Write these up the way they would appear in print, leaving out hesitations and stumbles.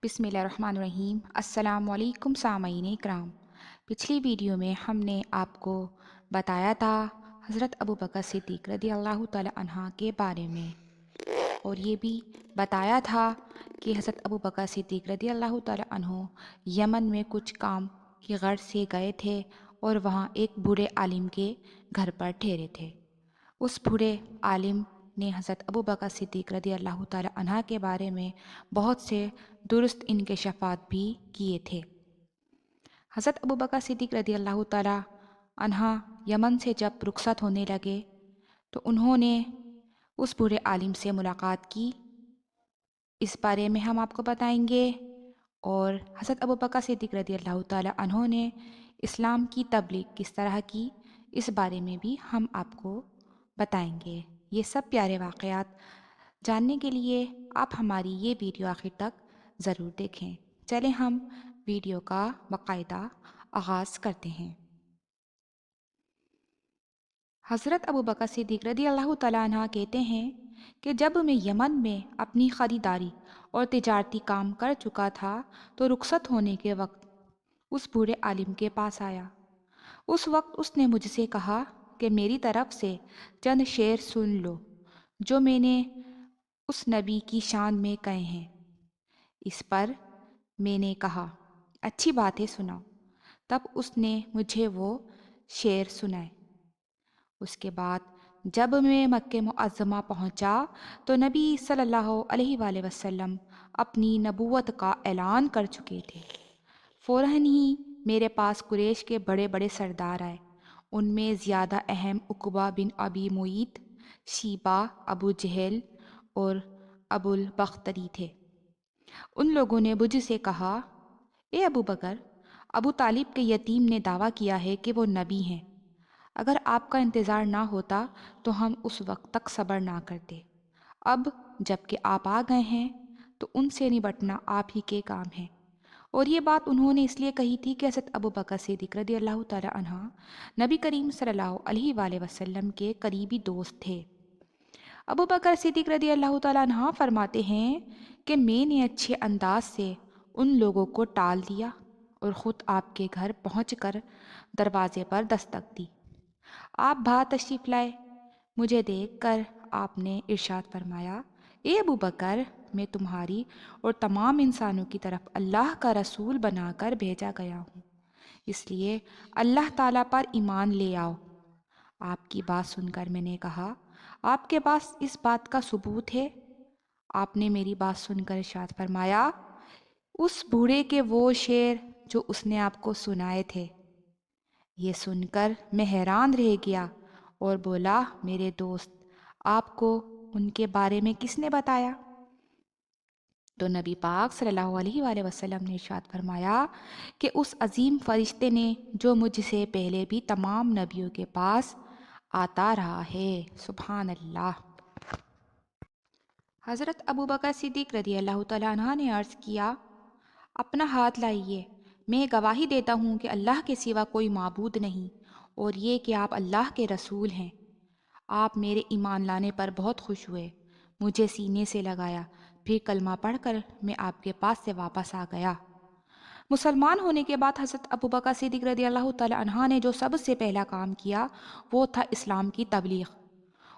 بسم اللہ الرحمن الرحیم۔ السلام علیکم سامعین اکرام۔ پچھلی ویڈیو میں ہم نے آپ کو بتایا تھا حضرت ابوبکر صدیق رضی اللہ تعالی عنہ کے بارے میں، اور یہ بھی بتایا تھا کہ حضرت ابوبکر صدیق رضی اللہ تعالی عنہ یمن میں کچھ کام کی غرض سے گئے تھے اور وہاں ایک بوڑھے عالم کے گھر پر ٹھہرے تھے۔ اس بوڑھے عالم نے حضرت ابوبکر صدیق رضی اللہ تعالی عنہ کے بارے میں بہت سے درست انکشافات بھی کیے تھے۔ حضرت ابوبکر صدیق رضی اللہ تعالی عنہ یمن سے جب رخصت ہونے لگے تو انہوں نے اس بوڑھے عالم سے ملاقات کی۔ اس بارے میں ہم آپ کو بتائیں گے، اور حضرت ابوبکر صدیق رضی اللہ تعالی عنہ نے اسلام کی تبلیغ کس طرح کی، اس بارے میں بھی ہم آپ کو بتائیں گے۔ یہ سب پیارے واقعات جاننے کے لیے آپ ہماری یہ ویڈیو آخر تک ضرور دیکھیں۔ چلیں ہم ویڈیو کا باقاعدہ آغاز کرتے ہیں۔ حضرت ابوبکر صدیق رضی اللہ تعالیٰ عنہ کہتے ہیں کہ جب میں یمن میں اپنی خریداری اور تجارتی کام کر چکا تھا تو رخصت ہونے کے وقت اس بوڑھے عالم کے پاس آیا۔ اس وقت اس نے مجھ سے کہا کہ میری طرف سے چند شعر سن لو جو میں نے اس نبی کی شان میں کہے ہیں۔ اس پر میں نے کہا اچھی بات ہے، سناؤ۔ تب اس نے مجھے وہ شعر سنائے۔ اس کے بعد جب میں مکہ معظمہ پہنچا تو نبی صلی اللہ علیہ وآلہ وسلم اپنی نبوت کا اعلان کر چکے تھے۔ فوراً ہی میرے پاس قریش کے بڑے بڑے سردار آئے۔ ان میں زیادہ اہم عقبہ بن ابی معیط، شیبہ، ابو جہل اور ابو البختری تھے۔ ان لوگوں نے مجھ سے کہا، اے ابو بکر، ابو طالب کے یتیم نے دعویٰ کیا ہے کہ وہ نبی ہیں۔ اگر آپ کا انتظار نہ ہوتا تو ہم اس وقت تک صبر نہ کرتے۔ اب جب کہ آپ آ گئے ہیں تو ان سے نبٹنا آپ ہی کے کام ہے۔ اور یہ بات انہوں نے اس لیے کہی تھی کہ حضرت ابوبکر صدیق رضی اللہ تعالی عنہ نبی کریم صلی اللہ علیہ وآلہ وسلم کے قریبی دوست تھے۔ ابوبکر صدیق رضی اللہ تعالی عنہ فرماتے ہیں کہ میں نے اچھے انداز سے ان لوگوں کو ٹال دیا اور خود آپ کے گھر پہنچ کر دروازے پر دستک دی۔ آپ باہر تشریف لائے۔ مجھے دیکھ کر آپ نے ارشاد فرمایا، اے ابو بکر، میں تمہاری اور تمام انسانوں کی طرف اللہ کا رسول بنا کر بھیجا گیا ہوں، اس لیے اللہ تعالیٰ پر ایمان لے آؤ۔ آپ کی بات سن کر میں نے کہا، آپ کے پاس اس بات کا ثبوت ہے؟ آپ نے میری بات سن کر ارشاد فرمایا، اس بوڑھے کے وہ شعر جو اس نے آپ کو سنائے تھے۔ یہ سن کر میں حیران رہ گیا اور بولا، میرے دوست، آپ کو ان کے بارے میں کس نے بتایا؟ تو نبی پاک صلی اللہ علیہ وآلہ وسلم نے ارشاد فرمایا کہ اس عظیم فرشتے نے جو مجھ سے پہلے بھی تمام نبیوں کے پاس آتا رہا ہے۔ سبحان اللہ۔ حضرت ابوبکر صدیق رضی اللہ تعالیٰ عنہ نے عرض کیا، اپنا ہاتھ لائیے، میں گواہی دیتا ہوں کہ اللہ کے سوا کوئی معبود نہیں، اور یہ کہ آپ اللہ کے رسول ہیں۔ آپ میرے ایمان لانے پر بہت خوش ہوئے، مجھے سینے سے لگایا، پھر کلمہ پڑھ کر میں آپ کے پاس سے واپس آ گیا۔ مسلمان ہونے کے بعد حضرت ابوبکر صدیق رضی اللہ تعالی عنہ نے جو سب سے پہلا کام کیا وہ تھا اسلام کی تبلیغ۔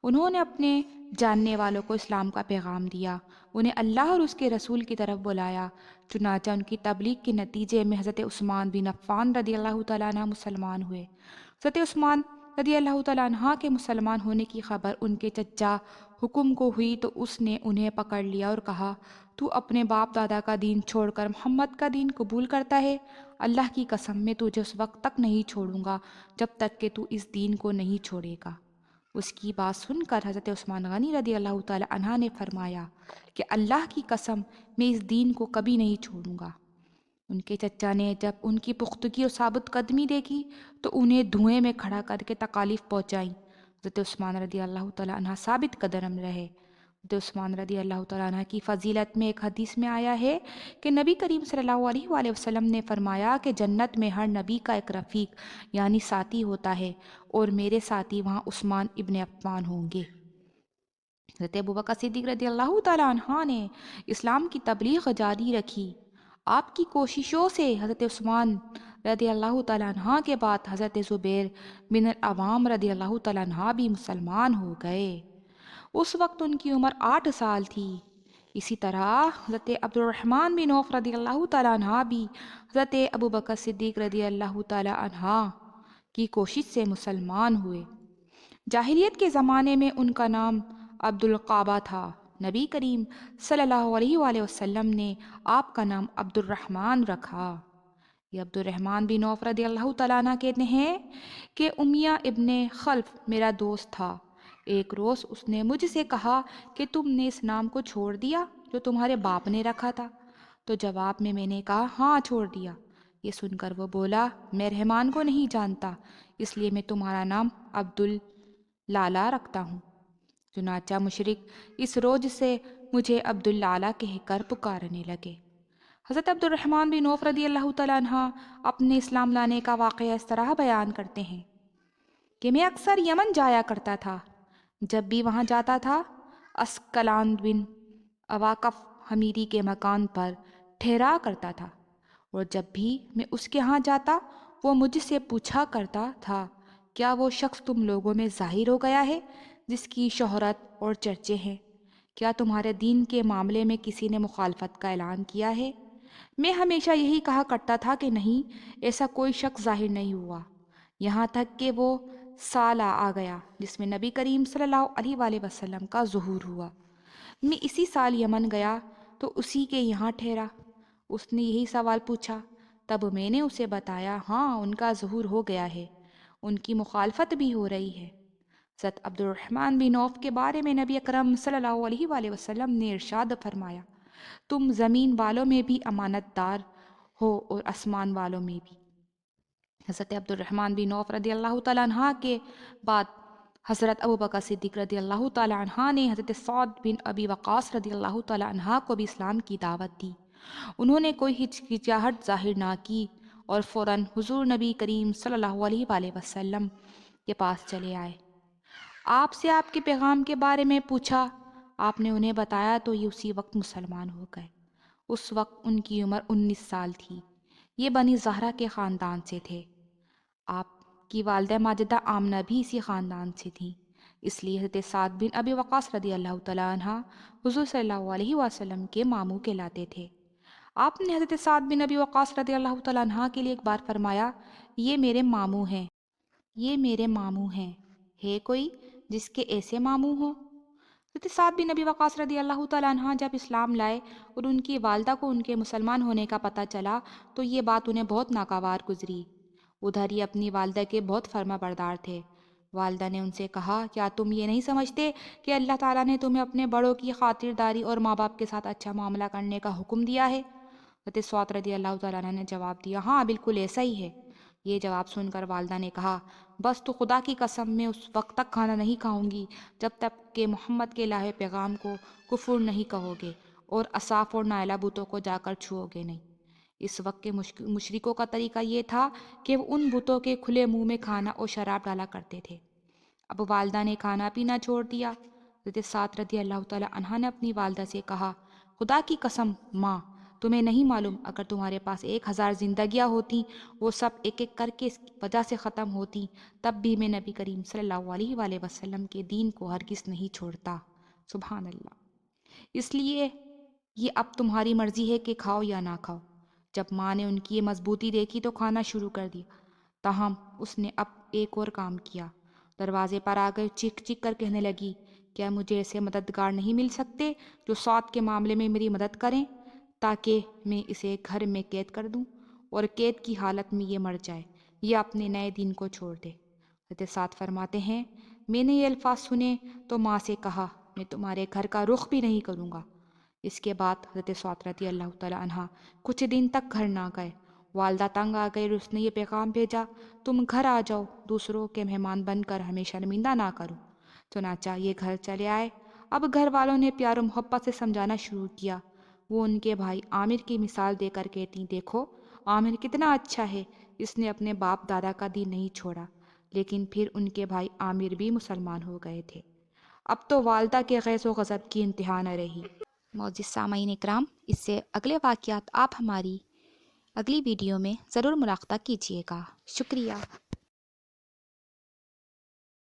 انہوں نے اپنے جاننے والوں کو اسلام کا پیغام دیا، انہیں اللہ اور اس کے رسول کی طرف بلایا۔ چنانچہ ان کی تبلیغ کے نتیجے میں حضرت عثمان بن عفان رضی اللہ تعالیٰ عنہ مسلمان ہوئے۔ حضرت عثمان رضی اللہ تعالیٰ عنہ کے مسلمان ہونے کی خبر ان کے چچا حکم کو ہوئی تو اس نے انہیں پکڑ لیا اور کہا، تو اپنے باپ دادا کا دین چھوڑ کر محمد کا دین قبول کرتا ہے؟ اللہ کی قسم میں تجھے اس وقت تک نہیں چھوڑوں گا جب تک کہ تو اس دین کو نہیں چھوڑے گا۔ اس کی بات سن کر حضرت عثمان غنی رضی اللہ تعالی عنہ نے فرمایا کہ اللہ کی قسم میں اس دین کو کبھی نہیں چھوڑوں گا۔ ان کے چچا نے جب ان کی پختگی اور ثابت قدمی دیکھی تو انہیں دھوئیں میں کھڑا کر کے تکالیف پہنچائیں۔ حضرت عثمان رضی اللہ تعالیٰ عنہ ثابت قدم رہے۔ حضرت عثمان رضی اللہ تعالیٰ عنہ کی فضیلت میں ایک حدیث میں آیا ہے کہ نبی کریم صلی اللہ علیہ وآلہ وسلم نے فرمایا کہ جنت میں ہر نبی کا ایک رفیق یعنی ساتھی ہوتا ہے، اور میرے ساتھی وہاں عثمان ابن عفان ہوں گے۔ حضرت ابوبکر صدیق رضی اللہ تعالیٰ عنہ نے اسلام کی تبلیغ جاری رکھی۔ آپ کی کوششوں سے حضرت عثمان رضی اللہ تعالیٰ عنہ کے بعد حضرت زبیر بن العوام رضی اللہ تعالیٰ عنہ بھی مسلمان ہو گئے۔ اس وقت ان کی عمر 8 سال تھی۔ اسی طرح حضرت عبد الرحمن بن عوف رضی اللہ تعالیٰ عنہ بھی حضرت ابوبکر صدیق رضی اللہ تعالیٰ عنہ کی کوشش سے مسلمان ہوئے۔ جاہلیت کے زمانے میں ان کا نام عبد القعبہ تھا۔ نبی کریم صلی اللہ علیہ وآلہ وسلم نے آپ کا نام عبد الرحمن رکھا۔ یہ عبد الرحمن بن عوف رضی اللہ تعالیٰ عنہ کہتے ہیں کہ امیہ ابن خلف میرا دوست تھا۔ ایک روز اس نے مجھ سے کہا کہ تم نے اس نام کو چھوڑ دیا جو تمہارے باپ نے رکھا تھا؟ تو جواب میں نے کہا ہاں چھوڑ دیا۔ یہ سن کر وہ بولا میں رحمان کو نہیں جانتا، اس لیے میں تمہارا نام عبد اللالا رکھتا ہوں۔ چنانچہ مشرک اس روز سے مجھے عبد اللالا کہہ کر پکارنے لگے۔ حضرت عبد الرحمن بن عوف رضی اللہ تعالیٰ عنہ اپنے اسلام لانے کا واقعہ اس طرح بیان کرتے ہیں کہ میں اکثر یمن جایا کرتا تھا۔ جب بھی وہاں جاتا تھا اسکلان بن اواقف حمیری کے مکان پر ٹھہرا کرتا تھا، اور جب بھی میں اس کے ہاں جاتا وہ مجھ سے پوچھا کرتا تھا کیا وہ شخص تم لوگوں میں ظاہر ہو گیا ہے جس کی شہرت اور چرچے ہیں؟ کیا تمہارے دین کے معاملے میں کسی نے مخالفت کا اعلان کیا ہے؟ میں ہمیشہ یہی کہا کرتا تھا کہ نہیں، ایسا کوئی شخص ظاہر نہیں ہوا، یہاں تک کہ وہ سال آ گیا جس میں نبی کریم صلی اللہ علیہ وآلہ وسلم کا ظہور ہوا۔ میں اسی سال یمن گیا تو اسی کے یہاں ٹھہرا۔ اس نے یہی سوال پوچھا، تب میں نے اسے بتایا ہاں ان کا ظہور ہو گیا ہے، ان کی مخالفت بھی ہو رہی ہے۔ حضرت عبد الرحمن بن عوف کے بارے میں نبی اکرم صلی اللہ علیہ وآلہ وسلم نے ارشاد فرمایا تم زمین والوں میں بھی امانت دار ہو اور آسمان والوں میں بھی۔ حضرت عبد الرحمن بن عوف رضی اللہ تعالیٰ عنہ کے بعد حضرت ابوبکر صدیق رضی اللہ تعالیٰ عنہ نے حضرت سعد بن ابی وقاص رضی اللہ تعالیٰ عنہ کو بھی اسلام کی دعوت دی۔ انہوں نے کوئی ہچکچاہٹ ظاہر نہ کی اور فوراً حضور نبی کریم صلی اللہ علیہ وآلہ وسلم کے پاس چلے آئے۔ آپ سے آپ کے پیغام کے بارے میں پوچھا، آپ نے انہیں بتایا تو یہ اسی وقت مسلمان ہو گئے۔ اس وقت ان کی عمر 19 سال تھی۔ یہ بنی زہرہ کے خاندان سے تھے۔ آپ کی والدہ ماجدہ آمنہ بھی اسی خاندان سے تھیں، اس لیے حضرت سعد بن ابی وقاص رضی اللہ تعالیٰ عنہ حضور صلی اللہ علیہ وسلم کے ماموں کہلاتے تھے۔ آپ نے حضرت سعد بن ابی وقاص رضی اللہ تعالیٰ عنہ کے لیے ایک بار فرمایا یہ میرے ماموں ہیں، یہ میرے ماموں ہیں، ہے کوئی جس کے ایسے ماموں ہوں؟ حضرت سعد بن ابی وقاص رضی اللہ تعالیٰ عنہ جب اسلام لائے اور ان کی والدہ کو ان کے مسلمان ہونے کا پتہ چلا تو یہ بات انہیں بہت ناگوار گزری۔ ادھر یہ اپنی والدہ کے بہت فرما بردار تھے۔ والدہ نے ان سے کہا کیا تم یہ نہیں سمجھتے کہ اللہ تعالیٰ نے تمہیں اپنے بڑوں کی خاطرداری اور ماں باپ کے ساتھ اچھا معاملہ کرنے کا حکم دیا ہے؟ حضرت سعد رضی اللہ تعالیٰ عنہ نے جواب دیا ہاں بالکل ایسا ہی ہے۔ یہ جواب سن کر والدہ نے کہا بس تو خدا کی قسم میں اس وقت تک کھانا نہیں کھاؤں گی جب تک کہ محمد کے لائے پیغام کو کفر نہیں کہو گے اور اصاف اور نائلہ بتوں کو جا کر چھوؤ گے نہیں۔ اس وقت کے مشرکوں کا طریقہ یہ تھا کہ وہ ان بتوں کے کھلے منہ میں کھانا اور شراب ڈالا کرتے تھے۔ اب والدہ نے کھانا پینا چھوڑ دیا۔ حضرت سعد رضی اللہ تعالیٰ عنہ نے اپنی والدہ سے کہا خدا کی قسم ماں، تمہیں نہیں معلوم اگر تمہارے پاس 1000 زندگیاں ہوتیں، وہ سب ایک ایک کر کے اس وجہ سے ختم ہوتیں، تب بھی میں نبی کریم صلی اللہ علیہ وآلہ وسلم کے دین کو ہرگز نہیں چھوڑتا۔ سبحان اللہ۔ اس لیے یہ اب تمہاری مرضی ہے کہ کھاؤ یا نہ کھاؤ۔ جب ماں نے ان کی یہ مضبوطی دیکھی تو کھانا شروع کر دیا، تاہم اس نے اب ایک اور کام کیا۔ دروازے پر آ کر چیخ چیخ کر کہنے لگی کیا مجھے ایسے مددگار نہیں مل سکتے جو سعد کے معاملے میں میری مدد کریں تاکہ میں اسے گھر میں قید کر دوں اور قید کی حالت میں یہ مر جائے یا اپنے نئے دین کو چھوڑ دے؟ حضرت سعد فرماتے ہیں میں نے یہ الفاظ سنے تو ماں سے کہا میں تمہارے گھر کا رخ بھی نہیں کروں گا۔ اس کے بعد حضرت سعد رضی اللہ تعالیٰ عنہ کچھ دن تک گھر نہ گئے۔ والدہ تنگ آ گئی اور اس نے یہ پیغام بھیجا تم گھر آ جاؤ، دوسروں کے مہمان بن کر ہمیں شرمندہ نہ کرو۔ چنانچہ یہ گھر چلے آئے۔ اب گھر والوں نے پیار و محبت سے سمجھانا شروع کیا۔ وہ ان کے بھائی عامر کی مثال دے کر کہتی دیکھو عامر کتنا اچھا ہے، اس نے اپنے باپ دادا کا دین نہیں چھوڑا۔ لیکن پھر ان کے بھائی عامر بھی مسلمان ہو گئے تھے۔ اب تو والدہ کے غیظ و غضب کی انتہا نہ رہی۔ معزز سامعین اکرام، اس سے اگلے واقعات آپ ہماری اگلی ویڈیو میں ضرور ملاقاتہ کیجیے گا۔ شکریہ۔